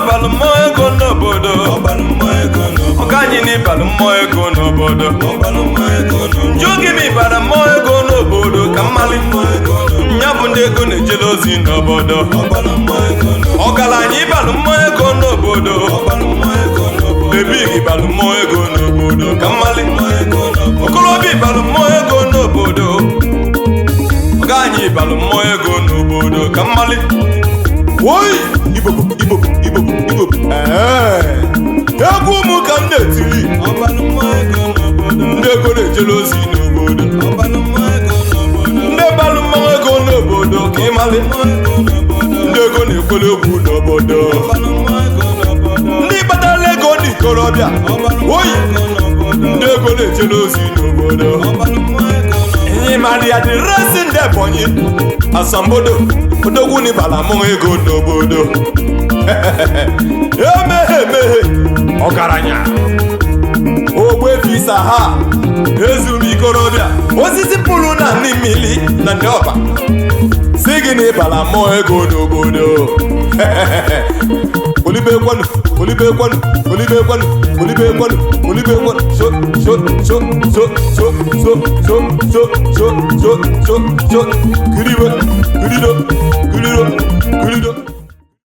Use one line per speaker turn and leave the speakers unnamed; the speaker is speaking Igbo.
ọbalụ mmụọ ego n'obodo ọka anyị na ịbalụ mmụọ ego n'obodo njụ gị ma ịbara mmụọ ego n'obodo ka mmali ya bụ ndị ego na-ejele ozi n'obodo ọgaranya ịbalụ mmụọ ego n'obodo bebi gị balụ mmụọ ego n'obodo ka mmali okorobịa ịbalụ mmụọ ego n'obodo ọga anyị ịbalụ mmụọ ego n'obodo ka mmali woyi ibobo egwu ụmụ ka m na-etili ndị ego na-ejele ozi n'obodo ndị balụ mmụọ ego n'obodo ka ịmali ndị ego na-ekwele egwu n'obodo ndị kpatara ego ndị ikorobịa oyi ndị ego na-ejele ozi n'obodo ịmara ya dị resi ndị Ebonyi asambodo odogwu n'ịbala mmụọ ego n'obodo emeghe ọgaranya ogbefi saha ezuru ikorobịa osisi pụrụ na ndị mmili na ndị ọba si gị n'ịbala mmụọ ego n'obodo olibekwanụ so kirido